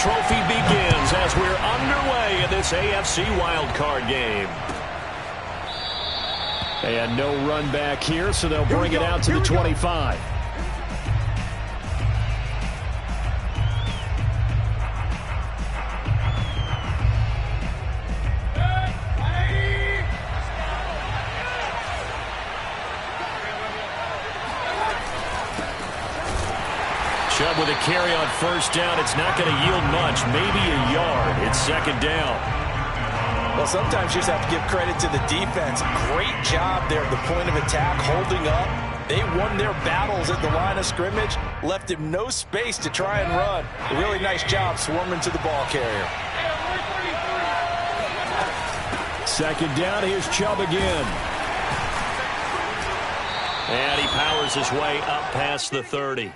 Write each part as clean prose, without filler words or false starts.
trophy begins as we're underway in this AFC wildcard game. And no run back here, so they'll bring it out to the 25. Chubb with a carry on first down. It's not going to yield much, maybe a yard. It's second down. Well, sometimes you just have to give credit to the defense. Great job there at the point of attack, holding up. They won their battles at the line of scrimmage, left him no space to try and run. A really nice job swarming to the ball carrier. Second down, here's Chubb again. And he powers his way up past the 30.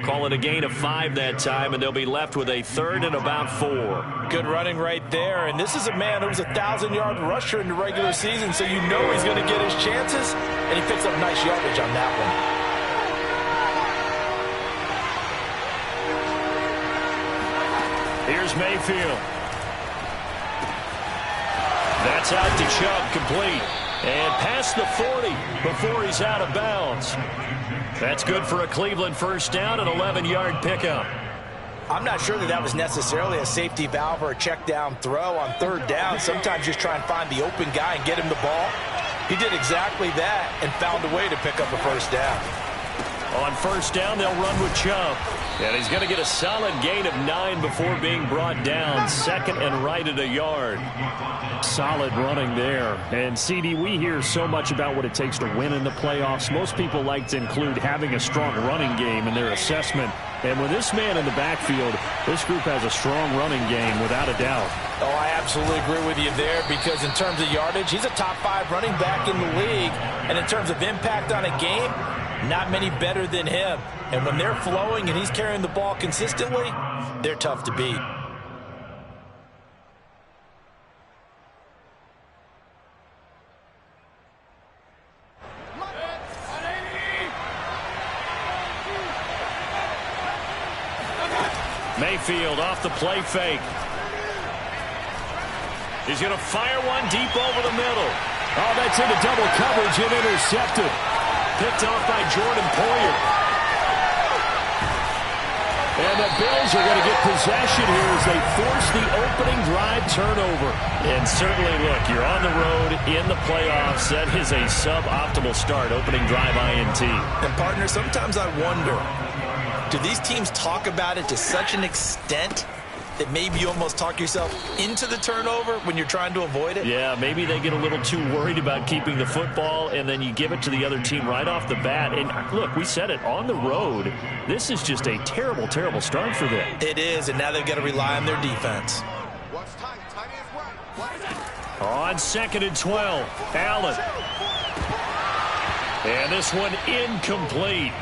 Call it a gain of 5 that time, and they'll be left with a third and about 4. Good running right there, and this is a man who was a 1,000-yard rusher in the regular season, so you know he's going to get his chances, and he picks up nice yardage on that one. Here's Mayfield. That's out to Chubb, complete. And past the 40 before he's out of bounds. That's good for a Cleveland first down, an 11-yard pickup. I'm not sure that was necessarily a safety valve or a check down throw on third down. Sometimes just try and find the open guy and get him the ball. He did exactly that and found a way to pick up a first down. On first down, they'll run with Chubb. And he's going to get a solid gain of 9 before being brought down. Second and right at a yard. Solid running there. And, CD, we hear so much about what it takes to win in the playoffs. Most people like to include having a strong running game in their assessment. And with this man in the backfield, this group has a strong running game without a doubt. Oh, I absolutely agree with you there because in terms of yardage, he's a top 5 running back in the league. And in terms of impact on a game, not many better than him. And when they're flowing and he's carrying the ball consistently, they're tough to beat. Mayfield off the play fake. He's going to fire one deep over the middle. Oh, that's into double coverage and intercepted. Picked off by Jordan Poyer. And the Bills are going to get possession here as they force the opening drive turnover. And certainly, look, you're on the road in the playoffs. That is a suboptimal start, opening drive INT. And, partner, sometimes I wonder, do these teams talk about it to such an extent that maybe you almost talk yourself into the turnover when you're trying to avoid it? Yeah, maybe they get a little too worried about keeping the football, and then you give it to the other team right off the bat. And look, we said it, on the road, this is just a terrible, terrible start for them. It is, and now they've got to rely on their defense. On 2nd and 12, Allen. And this one incomplete.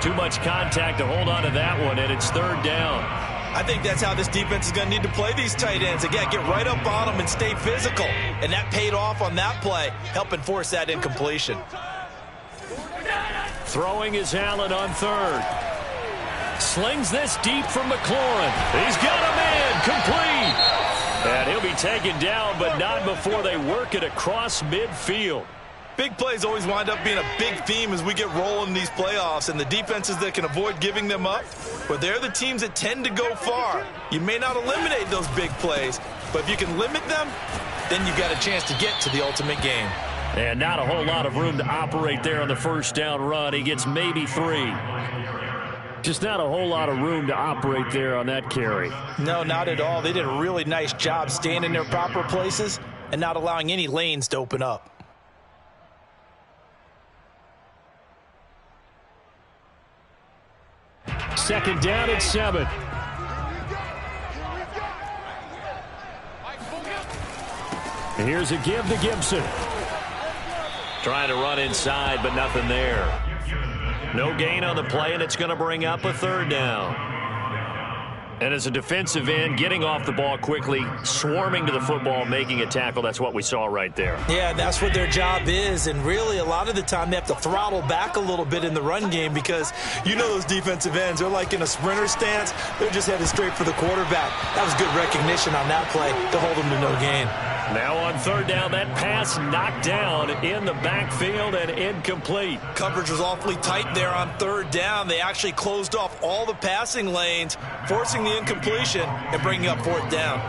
Too much contact to hold on to that one, and it's third down. I think that's how this defense is going to need to play these tight ends. Again, get right up on them and stay physical. And that paid off on that play, helping force that incompletion. Throwing is Allen on third. Slings this deep from McLaurin. He's got a man, complete. And he'll be taken down, but not before they work it across midfield. Big plays always wind up being a big theme as we get rolling in these playoffs, and the defenses that can avoid giving them up, but they're the teams that tend to go far. You may not eliminate those big plays, but if you can limit them, then you've got a chance to get to the ultimate game. And not a whole lot of room to operate there on the first down run. He gets maybe 3. Just not a whole lot of room to operate there on that carry. No, not at all. They did a really nice job staying in their proper places and not allowing any lanes to open up. Second down at 7. And here's a give to Gibson. Trying to run inside, but nothing there. No gain on the play, and it's going to bring up a third down. And as a defensive end, getting off the ball quickly, swarming to the football, making a tackle, that's what we saw right there. Yeah, that's what their job is. And really, a lot of the time, they have to throttle back a little bit in the run game because you know those defensive ends, they're like in a sprinter stance. They're just headed straight for the quarterback. That was good recognition on that play to hold them to no gain. Now on third down, that pass knocked down in the backfield and incomplete. Coverage was awfully tight there on third down. They actually closed off all the passing lanes, forcing the incompletion and bringing up fourth down.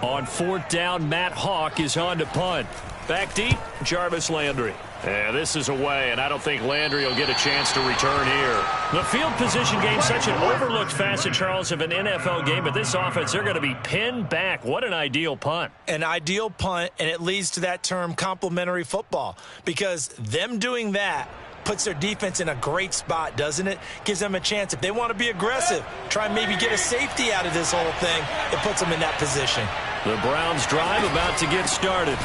On fourth down, Matt Hawk is on to punt. Back deep, Jarvis Landry. Yeah, this is away, and I don't think Landry will get a chance to return here. The field position game, such an overlooked facet, Charles, of an NFL game, but this offense, they're going to be pinned back. What an ideal punt. An ideal punt, and it leads to that term complementary football, because them doing that puts their defense in a great spot, doesn't it? Gives them a chance. If they want to be aggressive, try and maybe get a safety out of this whole thing, it puts them in that position. The Browns drive about to get started.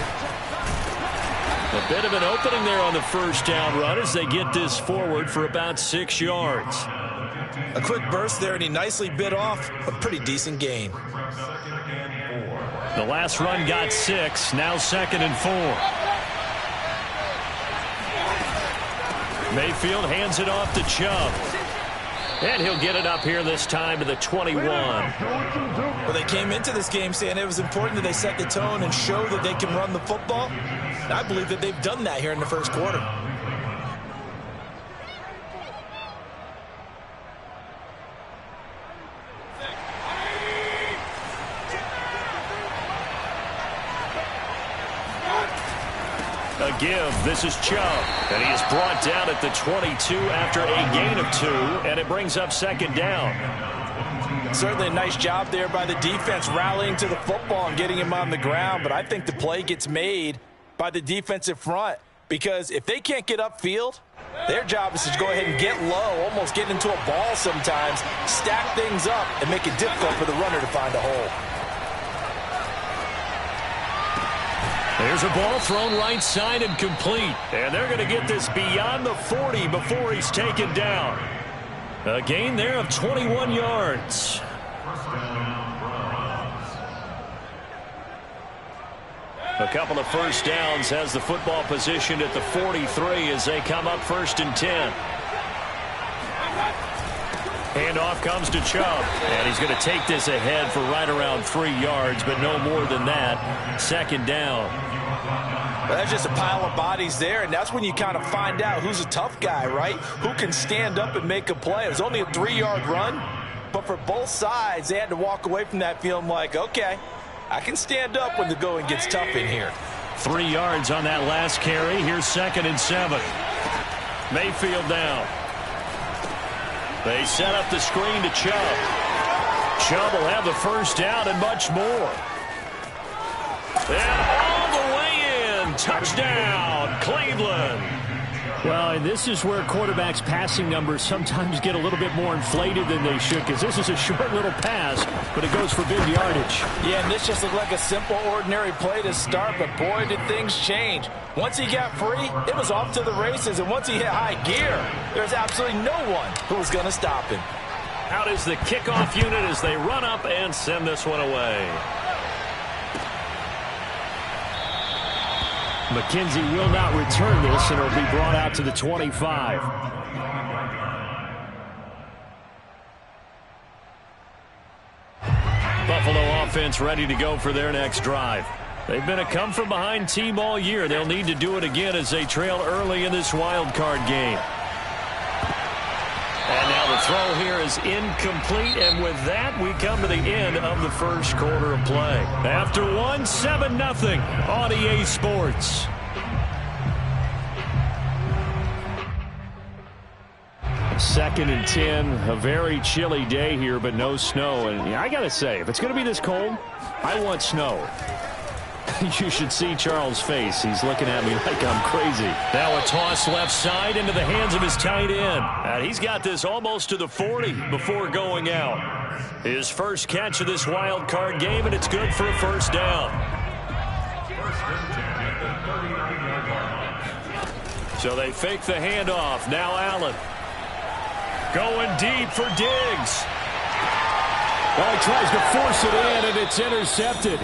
A bit of an opening there on the first down run as they get this forward for about 6 yards. A quick burst there, and he nicely bit off a pretty decent gain. The last run got 6, now 2nd and 4. Mayfield hands it off to Chubb. And he'll get it up here this time to the 21. Well, they came into this game saying it was important that they set the tone and show that they can run the football. And I believe that they've done that here in the first quarter. A give. This is Chubb. And he is brought down at the 22 after a gain of 2. And it brings up 2nd down. Certainly a nice job there by the defense rallying to the football and getting him on the ground. But I think the play gets made by the defensive front, because if they can't get upfield, their job is to go ahead and get low, almost get into a ball sometimes, stack things up, and make it difficult for the runner to find a hole. There's a ball thrown right side and complete. And they're going to get this beyond the 40 before he's taken down. A gain there of 21 yards. A couple of first downs has the football positioned at the 43 as they come up 1st and 10. Handoff comes to Chubb. And he's going to take this ahead for right around 3 yards, but no more than that. 2nd down. Well, that's just a pile of bodies there, and that's when you kind of find out who's a tough guy, right? Who can stand up and make a play. It was only a 3-yard run, but for both sides, they had to walk away from that feeling like, okay, I can stand up when the going gets tough in here. 3 yards on that last carry. Here's 2nd and 7. Mayfield down. They set up the screen to Chubb. Chubb will have the first down and much more. And all the way in. Touchdown, Cleveland. Well, and this is where quarterbacks' passing numbers sometimes get a little bit more inflated than they should, because this is a short little pass, but it goes for big yardage. Yeah, and this just looked like a simple, ordinary play to start, but boy, did things change. Once he got free, it was off to the races, and once he hit high gear, there's absolutely no one who was going to stop him. Out is the kickoff unit as they run up and send this one away. McKenzie will not return this, and it'll be brought out to the 25. Buffalo offense ready to go for their next drive. They've been a come-from-behind team all year. They'll need to do it again as they trail early in this wild card game. And now the throw here is incomplete, and with that, we come to the end of the first quarter of play. After one, 7-0 on EA Sports. Second and 10, a very chilly day here, but no snow. And I got to say, if it's going to be this cold, I want snow. You should see Charles' face. He's looking at me like I'm crazy. Now a toss left side into the hands of his tight end. And he's got this almost to the 40 before going out. His first catch of this wild card game, and it's good for a first down. So they fake the handoff. Now Allen going deep for Diggs. Oh, he tries to force it in, and it's intercepted.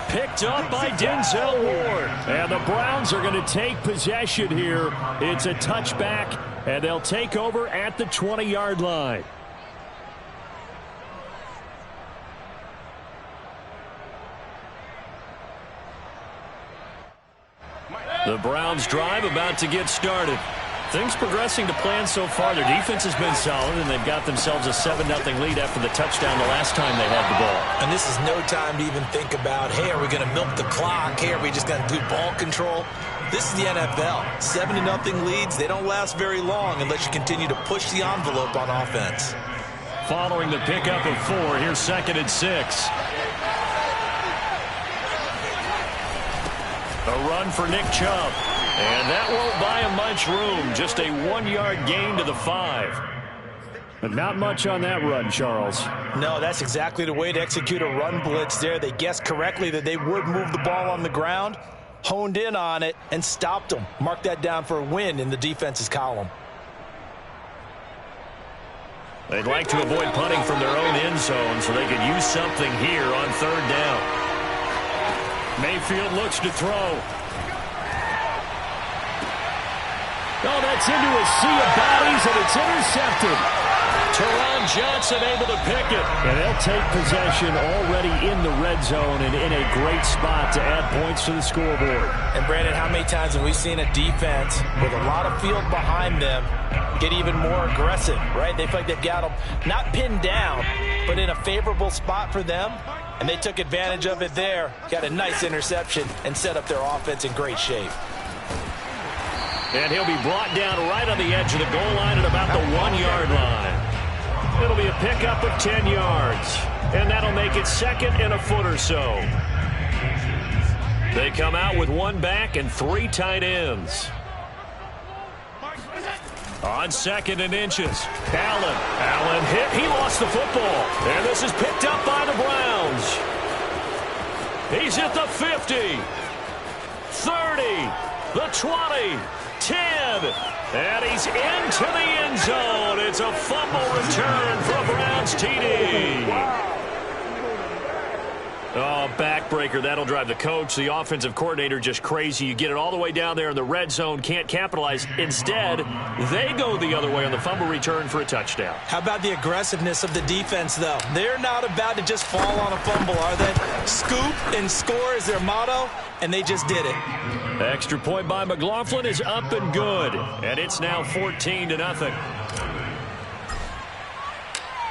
Picked up by Denzel Ward. And the Browns are going to take possession here. It's a touchback, and they'll take over at the 20-yard line. The Browns drive about to get started. Things progressing to plan so far. Their defense has been solid, and they've got themselves a 7-0 lead after the touchdown the last time they had the ball. And this is no time to even think about, hey, are we going to milk the clock? Hey, are we just going to do ball control? This is the NFL. 7-0 leads, they don't last very long unless you continue to push the envelope on offense. Following the pickup of 4, here's 2nd and 6. A run for Nick Chubb. And that won't buy him much room. Just a 1-yard gain to the 5. But not much on that run, Charles. No, that's exactly the way to execute a run blitz there. They guessed correctly that they would move the ball on the ground, honed in on it, and stopped them. Mark that down for a win in the defense's column. They'd like to avoid punting from their own end zone so they could use something here on 3rd down. Mayfield looks to throw. Oh, that's into a sea of bodies, and it's intercepted. Teron Johnson able to pick it. And they'll take possession already in the red zone and in a great spot to add points to the scoreboard. And, Brandon, how many times have we seen a defense with a lot of field behind them get even more aggressive, right? They feel like they've got them not pinned down, but in a favorable spot for them. And they took advantage of it there, got a nice interception, and set up their offense in great shape. And he'll be brought down right on the edge of the goal line at about the 1-yard line. It'll be a pickup of 10 yards. And that'll make it 2nd and a foot or so. They come out with 1 back and 3 tight ends. On 2nd and inches. Allen hit. He lost the football. And this is picked up by the Browns. He's at the 50. 30. The 20. 10. And he's into the end zone. It's a fumble return for a Browns TD. Oh, backbreaker. That'll drive the coach, the offensive coordinator, just crazy. You get it all the way down there in the red zone, can't capitalize. Instead, they go the other way on the fumble return for a touchdown. How about the aggressiveness of the defense, though? They're not about to just fall on a fumble, are they? Scoop and score is their motto, and they just did it. Extra point by McLaughlin is up and good. And it's now 14-0.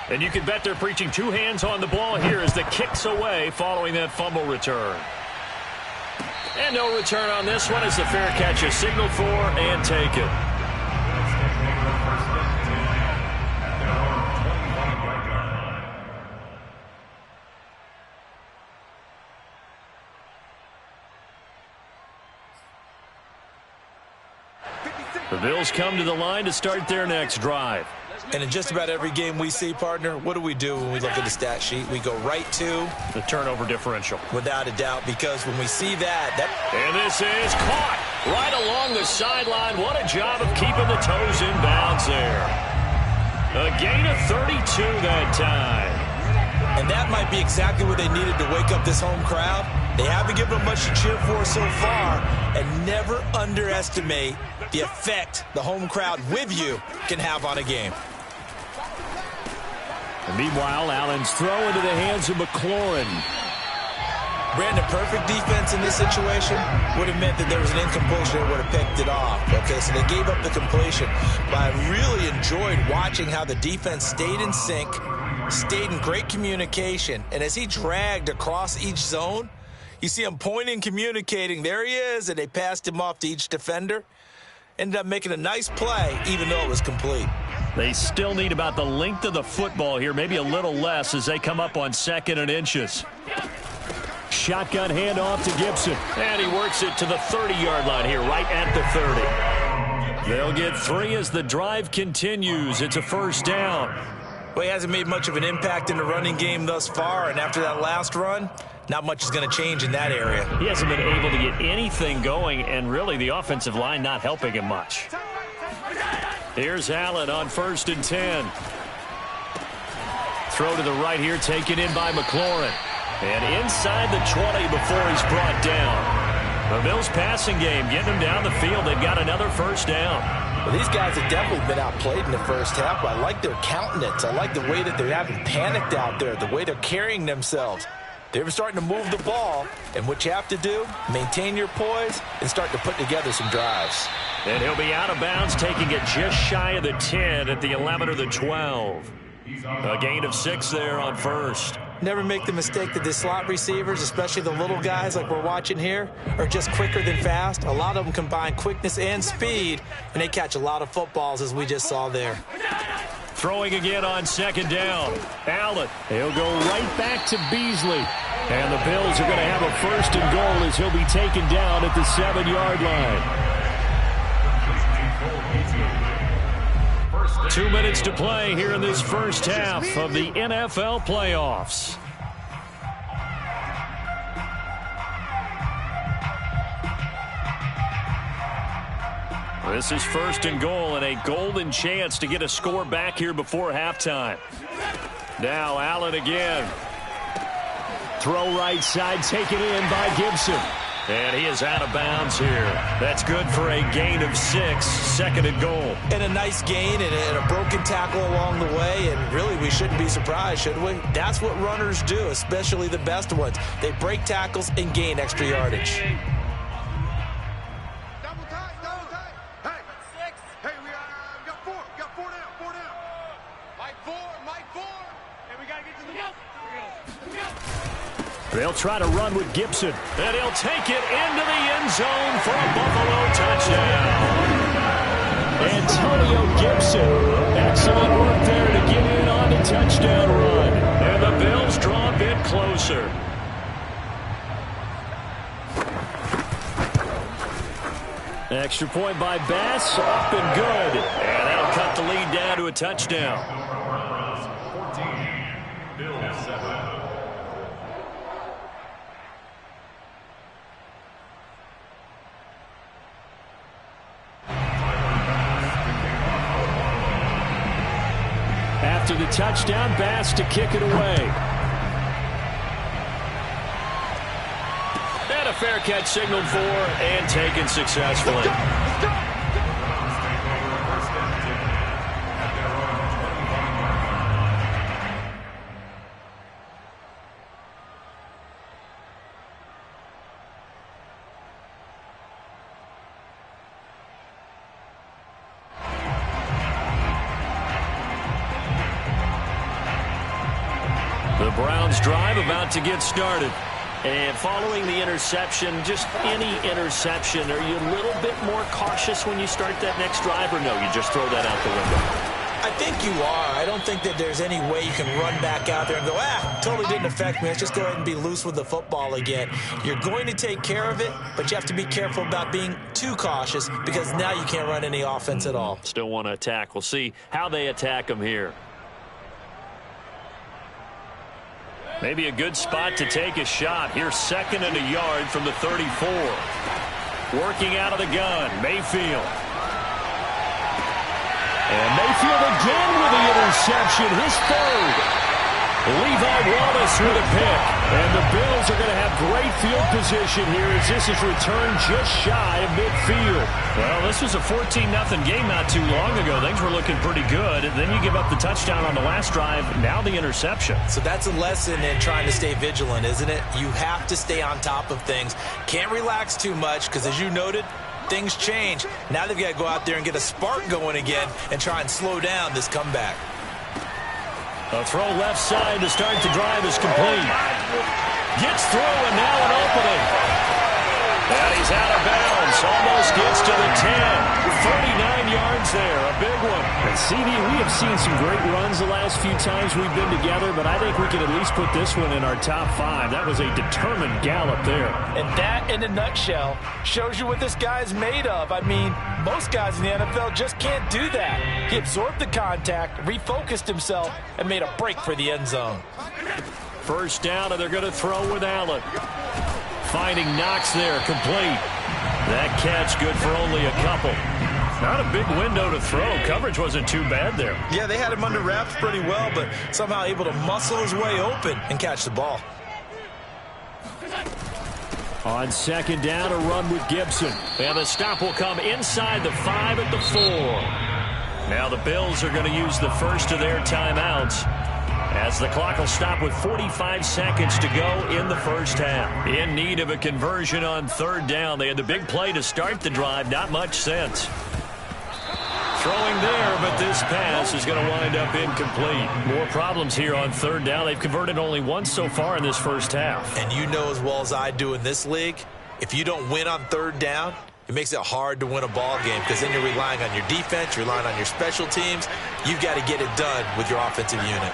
And you can bet they're preaching 2 hands on the ball here as the kick's away following that fumble return. And no return on this one as the fair catch is signaled for and taken. The Bills come to the line to start their next drive. And in just about every game we see, partner, what do we do when we look at the stat sheet? We go right to the turnover differential. Without a doubt, because when we see that... And this is caught right along the sideline. What a job of keeping the toes in bounds there. A gain of 32 that time. And that might be exactly what they needed to wake up this home crowd. They haven't given them much to cheer for so far, and never underestimate the effect the home crowd with you can have on a game. And meanwhile, Allen's throw into the hands of McLaurin. Brandon, perfect defense in this situation would have meant that there was an incompletion that would have picked it off. Okay, so they gave up the completion. But I really enjoyed watching how the defense stayed in sync, stayed in great communication, and as he dragged across each zone, you see him pointing, communicating. There he is, and they passed him off to each defender. Ended up making a nice play, even though it was complete. They still need about the length of the football here, maybe a little less as they come up on 2nd and inches. Shotgun handoff to Gibson. And he works it to the 30-yard line here, right at the 30. They'll get 3 as the drive continues. It's a first down. Well, he hasn't made much of an impact in the running game thus far, and after that last run, not much is going to change in that area. He hasn't been able to get anything going, and really the offensive line not helping him much. Here's Allen on 1st and 10. throw to the right here, taken in by McLaurin. And inside the 20 before he's brought down. The Bills passing game, getting them down the field. They've got another first down. Well, these guys have definitely been outplayed in the first half, but I like their countenance. I like the way that they haven't panicked out there, the way they're carrying themselves. They're starting to move the ball, and what you have to do, maintain your poise and start to put together some drives. And he'll be out of bounds, taking it just shy of the 10 at the 11 or the 12. A gain of 6 there on first. Never make the mistake that the slot receivers, especially the little guys like we're watching here, are just quicker than fast. A lot of them combine quickness and speed, and they catch a lot of footballs, as we just saw there. Throwing again on second down. Allen. He'll go right back to Beasley. And the Bills are going to have a first and goal as he'll be taken down at the 7-yard line. 2 minutes to play here in this first half of the NFL playoffs. This is first and goal and a golden chance to get a score back here before halftime. Now Allen again. Throw right side, taken in by Gibson. And he is out of bounds here. That's good for a gain of 6, second and goal. And a nice gain and a broken tackle along the way, and really we shouldn't be surprised, should we? That's what runners do, especially the best ones. They break tackles and gain extra yardage. They'll try to run with Gibson, and he'll take it into the end zone for a Buffalo touchdown. Antonio Gibson, excellent work there to get in on the touchdown run. And the Bills draw a bit closer. Extra point by Bass, up and good. And that'll cut the lead down to a touchdown. After the touchdown, Bass to kick it away. And a fair catch signaled for and taken successfully. The Browns drive about to get started. And following the interception, just any interception, are you a little bit more cautious when you start that next drive, or no, you just throw that out the window? I think you are. I don't think that there's any way you can run back out there and go, totally didn't affect me. Let's just go ahead and be loose with the football again. You're going to take care of it, but you have to be careful about being too cautious because now you can't run any offense at all. Still want to attack. We'll see how they attack them here. Maybe a good spot to take a shot. Here's second and a yard from the 34. Working out of the gun, Mayfield. And Mayfield again with the interception, his third. Levi Wallace with a pick. And the Bills are going to have great field position here as this is returned just shy of midfield. Well, this was a 14-0 game not too long ago. Things were looking pretty good. And then you give up the touchdown on the last drive. Now the interception. So that's a lesson in trying to stay vigilant, isn't it? You have to stay on top of things. Can't relax too much because, as you noted, things change. Now they've got to go out there and get a spark going again and try and slow down this comeback. A throw left side to start the drive is complete. Gets through and now an opening. And he's out of bounds. Almost gets to the 10. 39 yards there. A big one. And CD, we have seen some great runs the last few times we've been together, but I think we can at least put this one in our top 5. That was a determined gallop there. And that, in a nutshell, shows you what this guy's made of. I mean, most guys in the NFL just can't do that. He absorbed the contact, refocused himself, and made a break for the end zone. First down, and they're going to throw with Allen. Finding Knox there, complete. That catch good for only a couple. Not a big window to throw. Coverage wasn't too bad there. Yeah, they had him under wraps pretty well, but somehow able to muscle his way open and catch the ball. On second down, a run with Gibson. And the stop will come inside the 5 at the 4. Now the Bills are going to use the first of their timeouts, as the clock will stop with 45 seconds to go in the first half. In need of a conversion on third down. They had the big play to start the drive. Not much sense. Throwing there, but this pass is going to wind up incomplete. More problems here on third down. They've converted only once so far in this first half. And you know as well as I do in this league, if you don't win on third down, it makes it hard to win a ball game, because then you're relying on your defense, you're relying on your special teams. You've got to get it done with your offensive unit.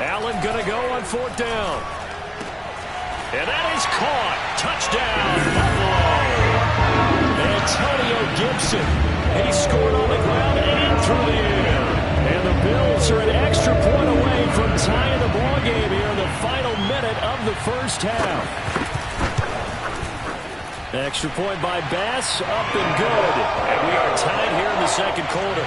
Allen going to go on fourth down. And that is caught. Touchdown, Buffalo. Antonio Gibson. He scored on the ground and through the air. And the Bills are an extra point away from tying the ball game here in the final minute of the first half. Extra point by Bass, up and good. And we are tied here in the second quarter.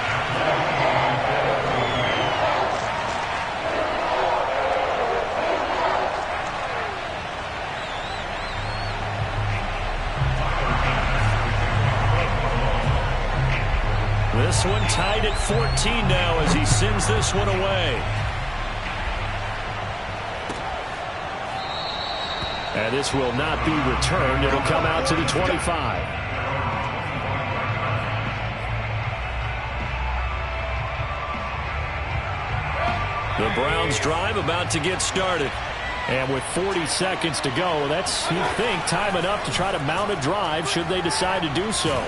This one tied at 14 now as he sends this one away. And this will not be returned. It'll come out to the 25. The Browns drive about to get started. And with 40 seconds to go, that's, you think, time enough to try to mount a drive should they decide to do so.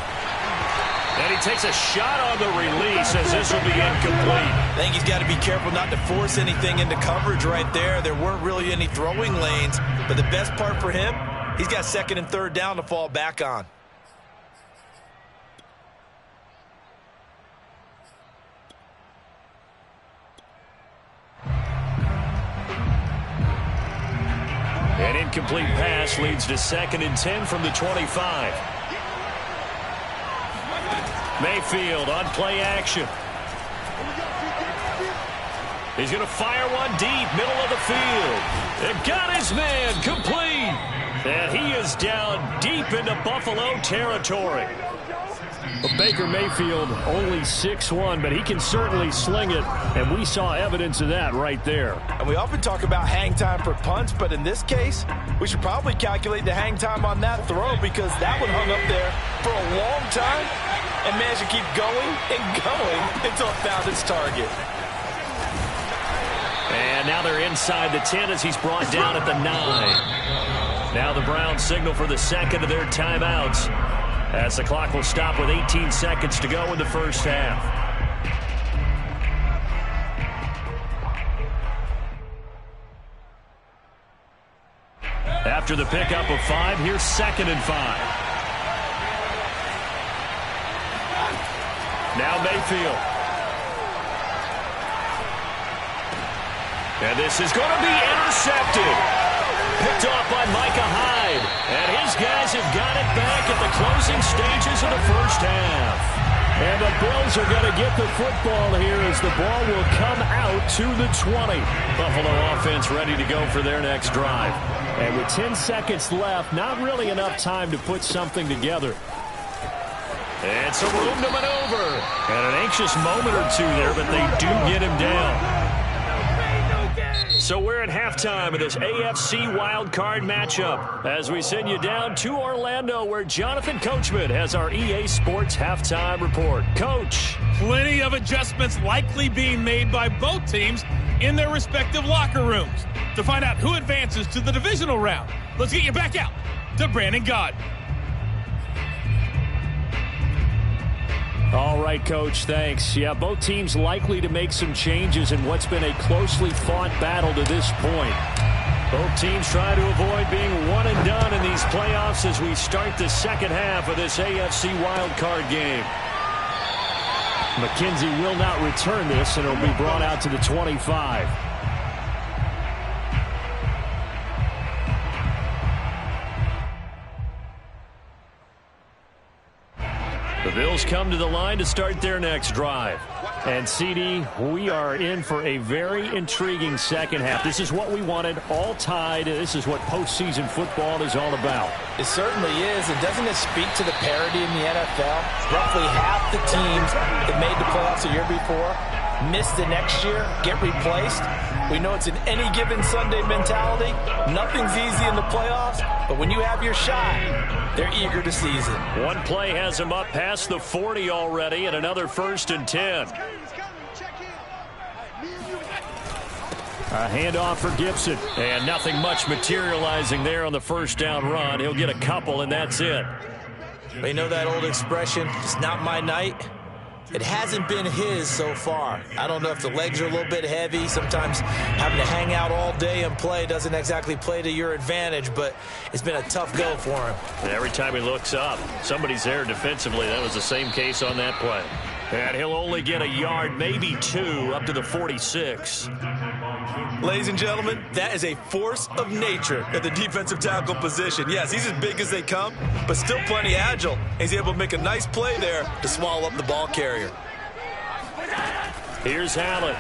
And he takes a shot on the release as this will be incomplete. I think he's got to be careful not to force anything into coverage right there. There weren't really any throwing lanes, but the best part for him, he's got second and third down to fall back on. An incomplete pass leads to second and 10 from the 25. Mayfield on play action. He's going to fire one deep, middle of the field. They've got his man, complete. And he is down deep into Buffalo territory. Well, Baker Mayfield only 6'1", but he can certainly sling it, and we saw evidence of that right there. And we often talk about hang time for punts, but in this case, we should probably calculate the hang time on that throw, because that one hung up there for a long time and managed to keep going and going until it found its target. And now they're inside the 10 as he's brought down at the 9. Now the Browns signal for the second of their timeouts, as the clock will stop with 18 seconds to go in the first half. After the pickup of 5, here's second and 5. Now Mayfield. And this is going to be intercepted. Picked off by Micah Hyde. And his guys have got it back at the closing stages of the first half. And the Bills are going to get the football here as the ball will come out to the 20. Buffalo offense ready to go for their next drive. And with 10 seconds left, not really enough time to put something together. And some room to maneuver. And an anxious moment or two there, but they do get him down. So we're at halftime of this AFC wildcard matchup as we send you down to Orlando, where Jonathan Coachman has our EA Sports halftime report. Coach. Plenty of adjustments likely being made by both teams in their respective locker rooms. To find out who advances to the divisional round, let's get you back out to Brandon Gaudin. All right, Coach, thanks. Yeah, both teams likely to make some changes in what's been a closely fought battle to this point. Both teams try to avoid being one and done in these playoffs as we start the second half of this AFC wildcard game. McKenzie will not return this, and it'll be brought out to the 25. Bills come to the line to start their next drive. And, CD, we are in for a very intriguing second half. This is what we wanted, all tied. This is what postseason football is all about. It certainly is. And doesn't it speak to the parity in the NFL? Roughly half the teams that made the playoffs a year before miss the next year, get replaced. We know it's an any given Sunday mentality. Nothing's easy in the playoffs, but when you have your shot, they're eager to seize it. One play has him up past the 40 already, and another 1st and 10. A handoff for Gibson, and nothing much materializing there on the first down run. He'll get a couple, and that's it. But you know that old expression, it's not my night? It hasn't been his so far. I don't know if the legs are a little bit heavy. Sometimes having to hang out all day and play doesn't exactly play to your advantage, but it's been a tough go for him. And every time he looks up, somebody's there defensively. That was the same case on that play. And he'll only get a yard, maybe 2, up to the 46. Ladies and gentlemen, that is a force of nature at the defensive tackle position. Yes, he's as big as they come, but still plenty agile. He's able to make a nice play there to swallow up the ball carrier. Here's Hallett.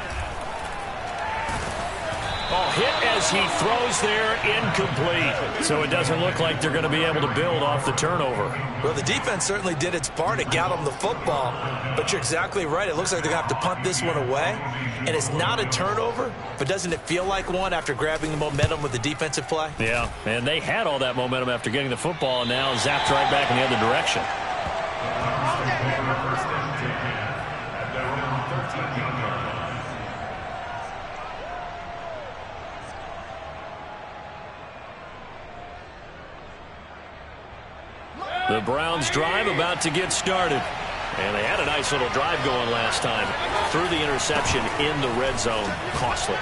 Oh, hit as he throws there, incomplete. So it doesn't look like they're going to be able to build off the turnover. Well, the defense certainly did its part to get them the football, but you're exactly right. It looks like they're going to have to punt this one away, and it's not a turnover, but doesn't it feel like one after grabbing the momentum with the defensive play? Yeah, and they had all that momentum after getting the football, and now zapped right back in the other direction. The Browns drive about to get started. And they had a nice little drive going last time. Threw the interception in the red zone. Costly.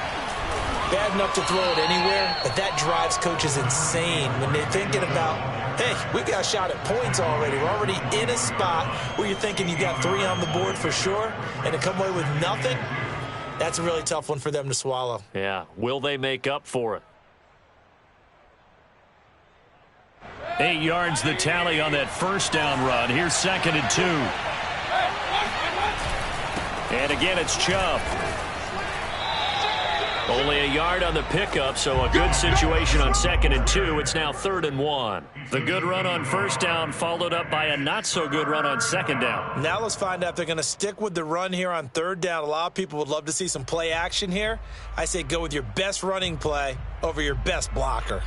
Bad enough to throw it anywhere, but that drives coaches insane when they're thinking about, hey, we've got a shot at points already. We're already in a spot where you're thinking you got 3 on the board for sure, and to come away with nothing, that's a really tough one for them to swallow. Yeah. Will they make up for it? 8 yards the tally on that first down run. Here's 2nd and 2. And again, it's Chubb. Only a yard on the pickup, so a good situation on 2nd and 2. It's now 3rd and 1. The good run on first down followed up by a not-so-good run on 2nd down. Now let's find out if they're going to stick with the run here on 3rd down. A lot of people would love to see some play action here. I say go with your best running play over your best blocker.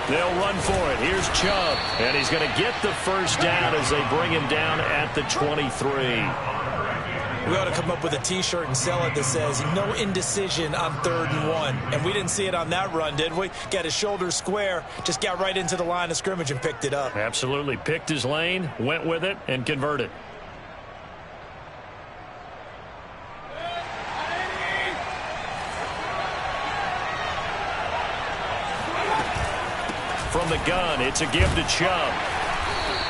They'll run for it. Here's Chubb. And he's going to get the first down as they bring him down at the 23. We ought to come up with a T-shirt and sell it that says, no indecision on 3rd and 1. And we didn't see it on that run, did we? Got his shoulders square, just got right into the line of scrimmage and picked it up. Absolutely. Picked his lane, went with it, and converted. From the gun, it's a give to Chubb.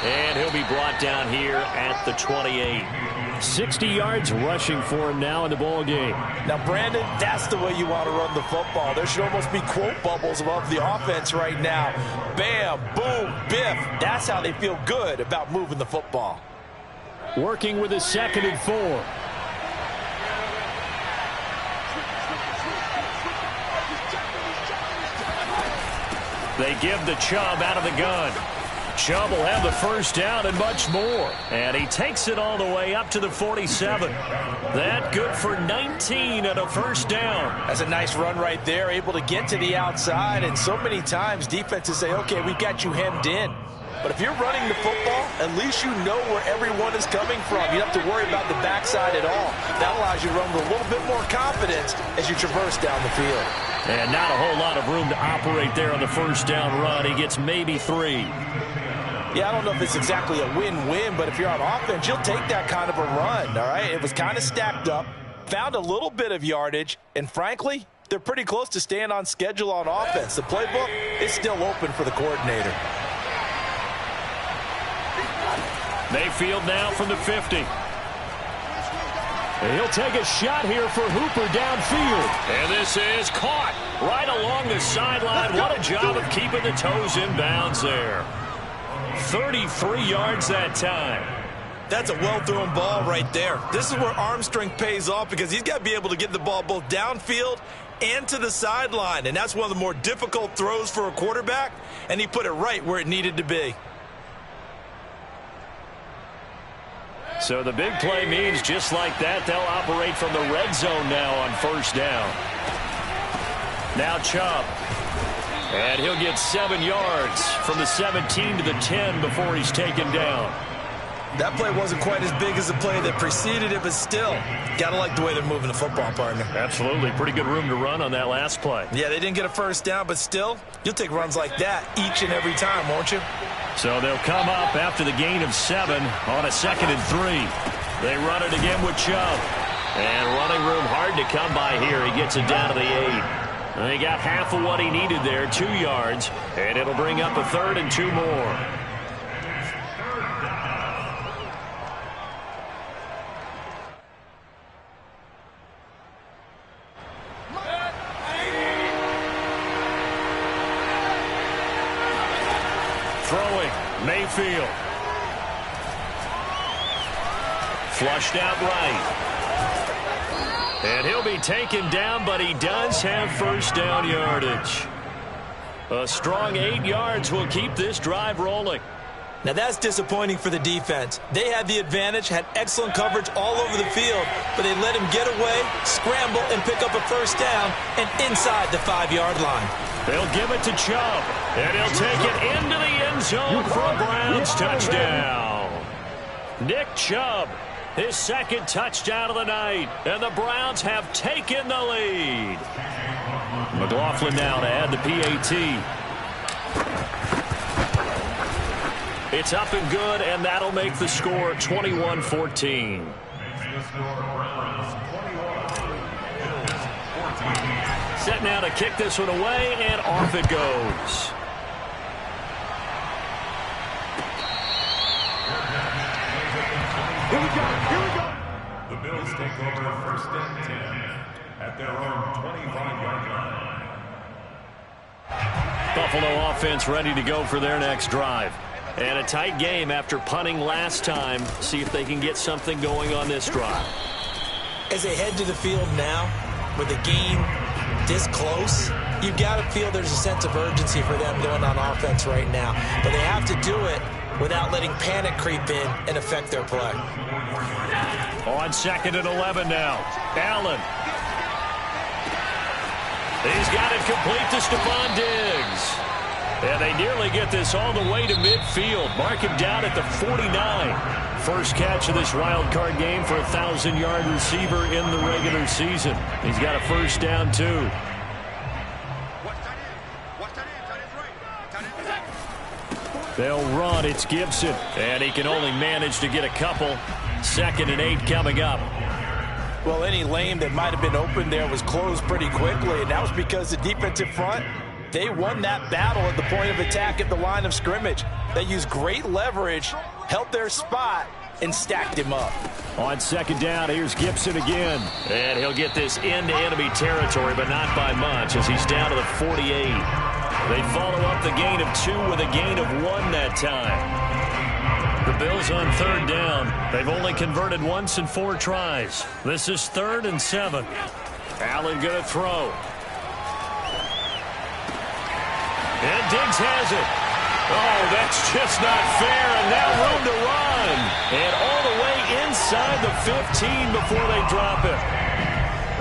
And he'll be brought down here at the 28. 60 yards rushing for him now in the ball game. Now, Brandon, that's the way you want to run the football. There should almost be quote bubbles above the offense right now. Bam, boom, biff. That's how they feel good about moving the football. Working with a 2nd and 4. They give the Chubb out of the gun. Chubb will have the first down and much more. And he takes it all the way up to the 47. That good for 19 and a first down. That's a nice run right there, able to get to the outside. And so many times defenses say, okay, we've got you hemmed in. But if you're running the football, at least you know where everyone is coming from. You don't have to worry about the backside at all. That allows you to run with a little bit more confidence as you traverse down the field. And not a whole lot of room to operate there on the first down run. He gets maybe 3. Yeah, I don't know if it's exactly a win-win, but if you're on offense, you'll take that kind of a run, all right? It was kind of stacked up, found a little bit of yardage, and frankly, they're pretty close to staying on schedule on offense. The playbook is still open for the coordinator. Mayfield now from the 50. He'll take a shot here for Hooper downfield. And this is caught right along the sideline. What a job of keeping the toes in bounds there. 33 yards that time. That's a well-thrown ball right there. This is where arm strength pays off because he's got to be able to get the ball both downfield and to the sideline. And that's one of the more difficult throws for a quarterback, and he put it right where it needed to be. So the big play means just like that, they'll operate from the red zone now on first down. Now Chubb. And he'll get 7 yards from the 17 to the 10 before he's taken down. That play wasn't quite as big as the play that preceded it, but still, got to like the way they're moving the football, partner. Absolutely. Pretty good room to run on that last play. Yeah, they didn't get a first down, but still, you'll take runs like that each and every time, won't you? So they'll come up after the gain of 7 on a 2nd and 3. They run it again with Chubb. And running room hard to come by here. He gets it down to the 8. And he got half of what he needed there, 2 yards. And it'll bring up a 3rd and 2 more. Throwing, Mayfield. Flushed out right. And he'll be taken down, but he does have first down yardage. A strong 8 yards will keep this drive rolling. Now that's disappointing for the defense. They had the advantage, had excellent coverage all over the field, but they let him get away, scramble, and pick up a first down, and inside the 5-yard line. They'll give it to Chubb, and he'll take it into the end zone for a Browns touchdown. Nick Chubb, his 2nd touchdown of the night, and the Browns have taken the lead. McLaughlin now to add the PAT. It's up and good, and that'll make the score 21-14. Set now to kick this one away, and off it goes. Here we go. The Bills take over 1st and 10 at their own 25-yard line. Buffalo offense ready to go for their next drive. And a tight game after punting last time. See if they can get something going on this drive. As they head to the field now, with the game this close, you've got to feel there's a sense of urgency for them going on offense right now. But they have to do it without letting panic creep in and affect their play. On 2nd and 11 now. Allen. He's got it complete to Stephon Diggs. And they nearly get this all the way to midfield. Mark him down at the 49. First catch of this wild card game for a 1,000-yard receiver in the regular season. He's got a first down, too. They'll run. It's Gibson. And he can only manage to get a couple. 2nd and 8 coming up. Well, any lane that might have been open there was closed pretty quickly, and that was because the defensive front, they won that battle at the point of attack at the line of scrimmage. They used great leverage, held their spot, and stacked him up. On 2nd down, here's Gibson again. And he'll get this into enemy territory, but not by much as he's down to the 48. They follow up the gain of 2 with a gain of 1 that time. The Bills on 3rd down. They've only converted once in 4 tries. This is 3rd and 7. Allen going to throw. And Diggs has it. Oh, that's just not fair, and now room to run. And all the way inside the 15 before they drop it.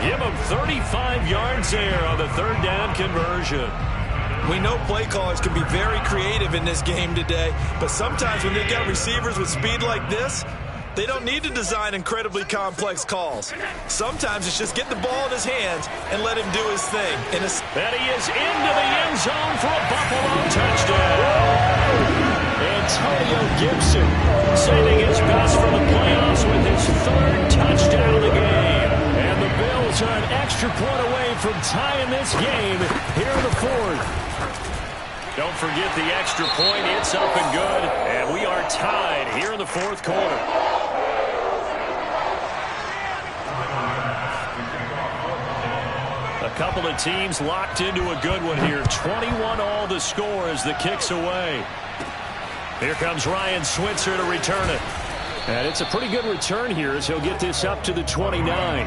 Give them 35 yards there on the 3rd down conversion. We know play callers can be very creative in this game today, but sometimes when they've got receivers with speed like this, they don't need to design incredibly complex calls. Sometimes it's just get the ball in his hands and let him do his thing. And he is into the end zone for a Buffalo touchdown. Antonio Gibson saving his best for the playoffs with his 3rd touchdown of the game. And the Bills are an extra point away from tying this game here in the 4th. Don't forget the extra point. It's up and good. And we are tied here in the 4th quarter. A couple of teams locked into a good one here. 21 all the score as the kick's away. Here comes Ryan Switzer to return it. And it's a pretty good return here as he'll get this up to the 29.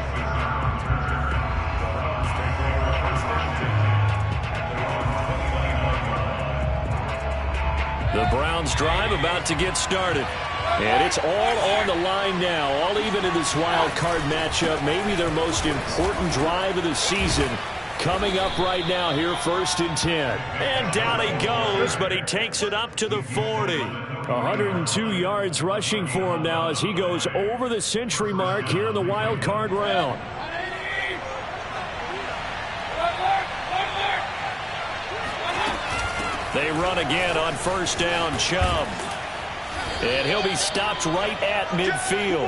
The Browns drive about to get started. And it's all on the line now, all even in this wild card matchup. Maybe their most important drive of the season coming up right now here, 1st and 10. And down he goes, but he takes it up to the 40. 102 yards rushing for him now as he goes over the century mark here in the wild card round. They run again on 1st down, Chubb. And he'll be stopped right at midfield.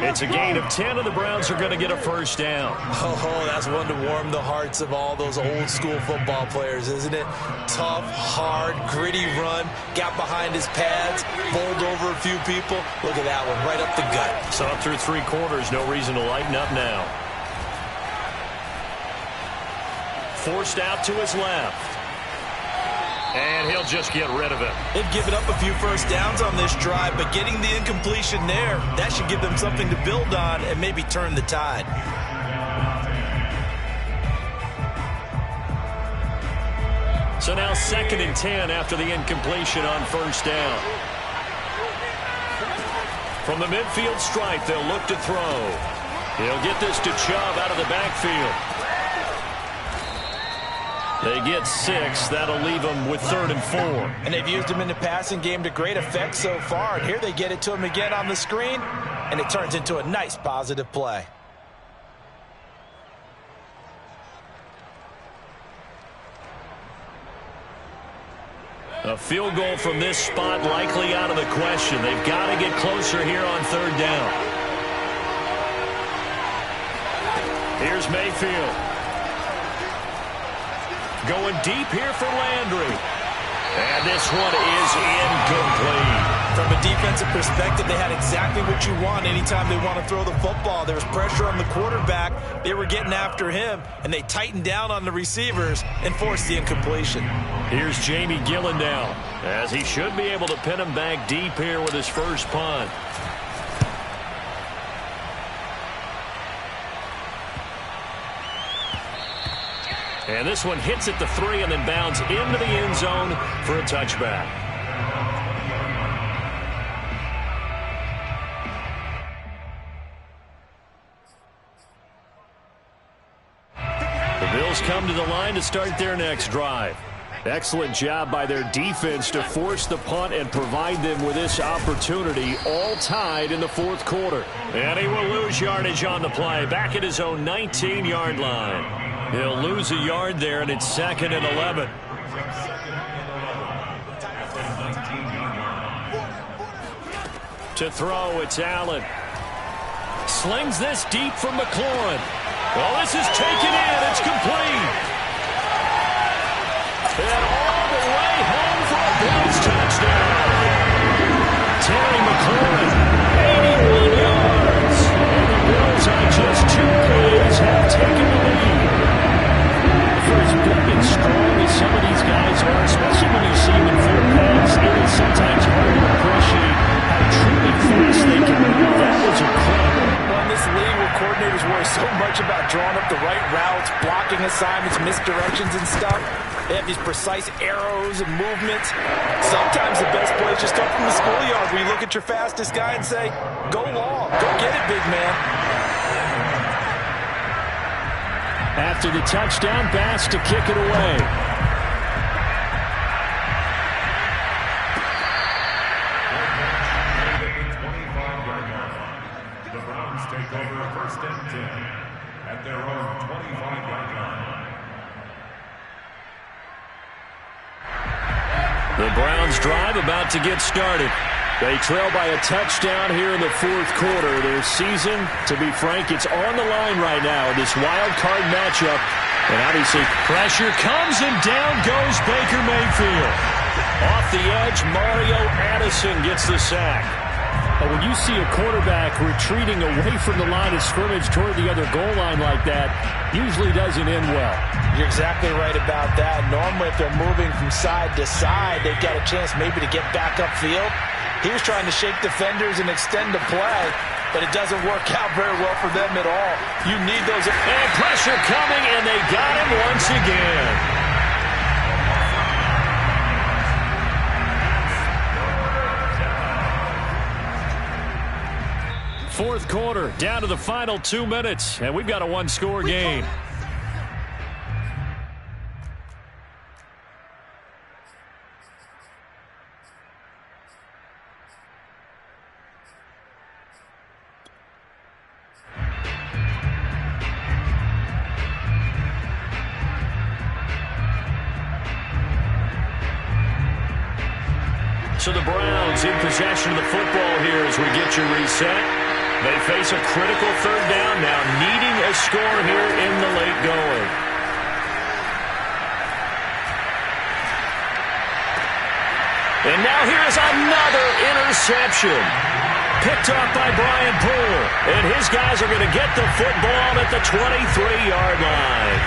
It's a gain of 10, and the Browns are going to get a 1st down. Oh, that's one to warm the hearts of all those old-school football players, isn't it? Tough, hard, gritty run. Got behind his pads, bowled over a few people. Look at that one, right up the gut. So up through 3 quarters, no reason to lighten up now. Forced out to his left. And he'll just get rid of it. They've given up a few 1st downs on this drive, but getting the incompletion there, that should give them something to build on and maybe turn the tide. So now 2nd and 10 after the incompletion on 1st down. From the midfield stripe, they'll look to throw. He'll get this to Chubb out of the backfield. They get 6. That'll leave them with 3rd and 4. And they've used him in the passing game to great effect so far. And here they get it to him again on the screen, and it turns into a nice positive play. A field goal from this spot likely out of the question. They've got to get closer here on 3rd down. Here's Mayfield. Going deep here for Landry. And this one is incomplete. From a defensive perspective, they had exactly what you want anytime they want to throw the football. There was pressure on the quarterback. They were getting after him, and they tightened down on the receivers and forced the incompletion. Here's Jamie Gillen now, as he should be able to pin him back deep here with his first punt. And this one hits at the 3 and then bounds into the end zone for a touchback. The Bills come to the line to start their next drive. Excellent job by their defense to force the punt and provide them with this opportunity, all tied in the 4th quarter. And he will lose yardage on the play, back at his own 19-yard line. He'll lose a yard there, and it's 2nd and 11. To throw, it's Allen. Slings this deep from McLaurin. Well, this is taken in. It's complete. And all the way home for a Bills touchdown. Terry McLaurin, 81 yards. And the Bills on just 2 plays have taken the lead. For as big and strong as some of these guys are, especially when you see them in full pads, it is sometimes hard to appreciate how truly fast they can move. That was incredible. Well, in this league where coordinators worry so much about drawing up the right routes, blocking assignments, misdirections and stuff, they have these precise arrows and movements. Sometimes the best plays just come from the schoolyard where you look at your fastest guy and say, go long, go get it, big man. After the touchdown, Bass to kick it away. The Browns take over 1st and 10 at their own 25-yard line. The Browns drive about to get started. They trail by a touchdown here in the 4th quarter. Their season, to be frank, it's on the line right now in this wild card matchup. And obviously, pressure comes and down goes Baker Mayfield. Off the edge, Mario Addison gets the sack. When you see a quarterback retreating away from the line of scrimmage toward the other goal line like that, usually doesn't end well. You're exactly right about that. Normally, if they're moving from side to side, they've got a chance maybe to get back upfield. He was trying to shake defenders and extend the play, but it doesn't work out very well for them at all. You need those. And pressure coming, and they got him once again. Fourth quarter, down to the final 2 minutes, and we've got a one-score game. So the Browns in possession of the football here as we get you reset. They face a critical third down now, needing a score here in the late going. And now here's another interception. Picked up by Brian Poole. And his guys are going to get the football at the 23-yard line.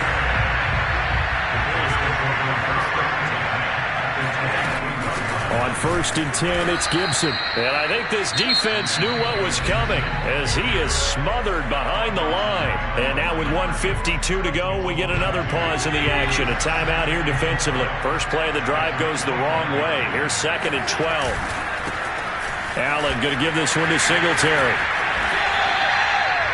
On 1st and 10, it's Gibson. And I think this defense knew what was coming as he is smothered behind the line. And now with 1:52 to go, we get another pause in the action. A timeout here defensively. First play of the drive goes the wrong way. Here's 2nd and 12. Allen going to give this one to Singletary.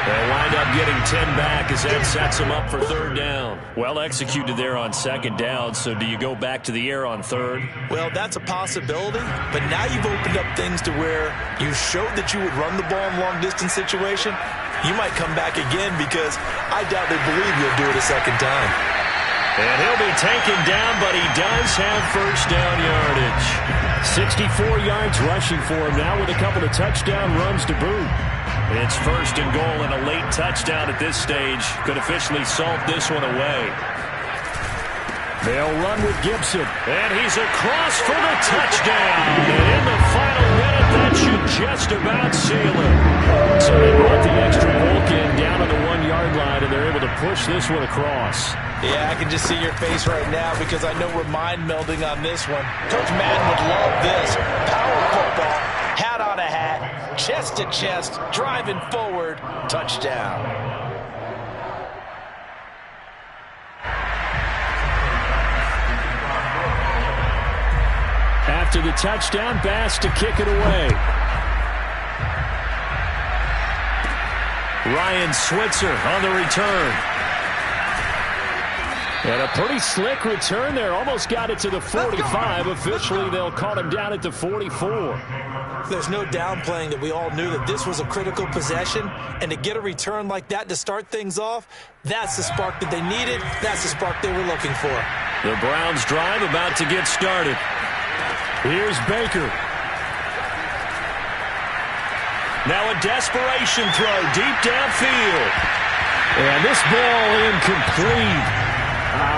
They'll wind up getting 10 back as that sets them up for third down. Well executed there on 2nd down, so do you go back to the air on 3rd? Well, that's a possibility, but now you've opened up things to where you showed that you would run the ball in long-distance situation. You might come back again because I doubt they believe you'll do it a second time. And he'll be taken down, but he does have first down yardage. 64 yards rushing for him now with a couple of touchdown runs to boot. It's 1st and goal and a late touchdown at this stage. Could officially salt this one away. They'll run with Gibson. And he's across for the touchdown. And in the final minute, that should just about seal it. So they brought the extra bulk in down to the 1-yard line, and they're able to push this one across. Yeah, I can just see your face right now because I know we're mind melding on this one. Coach Madden would love this. Power football, hat on a hat, chest to chest, driving forward, touchdown. After the touchdown, Bass to kick it away. Ryan Switzer on the return. And a pretty slick return there. Almost got it to the 45. Officially, they'll call him down at the 44. There's no downplaying that we all knew that this was a critical possession. And to get a return like that to start things off, that's the spark that they needed. That's the spark they were looking for. The Browns drive about to get started. Here's Baker. Now a desperation throw deep downfield. And this ball incomplete.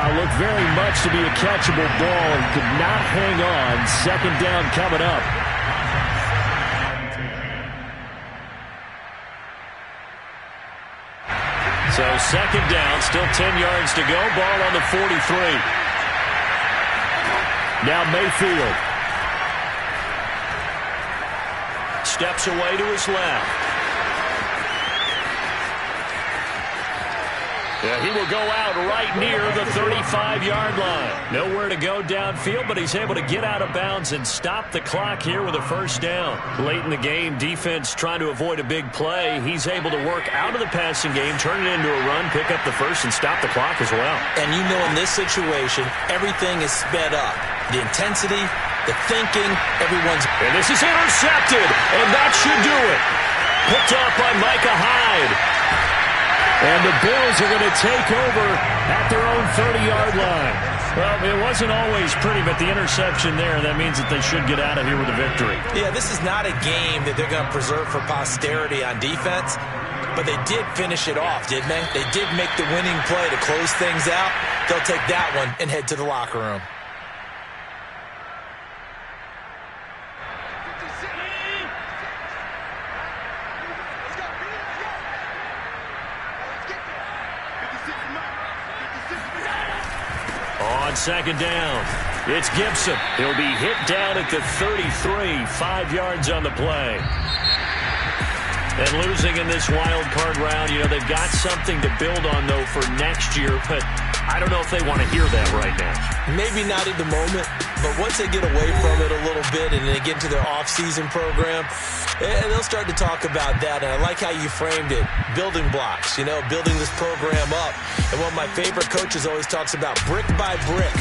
Looked very much to be a catchable ball and could not hang on. 2nd down coming up. So 2nd down, still 10 yards to go. Ball on the 43. Now Mayfield. Steps away to his left. Yeah, he will go out right near the 35-yard line. Nowhere to go downfield, but he's able to get out of bounds and stop the clock here with a first down. Late in the game, defense trying to avoid a big play. He's able to work out of the passing game, turn it into a run, pick up the first, and stop the clock as well. And you know in this situation, everything is sped up. The intensity, the thinking, everyone's... And this is intercepted, and that should do it. Picked off by Micah Hyde. And the Bills are going to take over at their own 30-yard line. Well, it wasn't always pretty, but the interception there, that means that they should get out of here with a victory. Yeah, this is not a game that they're going to preserve for posterity on defense, but they did finish it off, didn't they? They did make the winning play to close things out. They'll take that one and head to the locker room. On second down, it's Gibson. He'll be hit down at the 33, 5 yards on the play. And losing in this wild card round, they've got something to build on, though, for next year, but I don't know if they want to hear that right now. Maybe not at the moment, but once they get away from it a little bit and they get into their off-season program, and they'll start to talk about that. And I like how you framed it, building blocks, building this program up. And one of my favorite coaches always talks about brick by brick.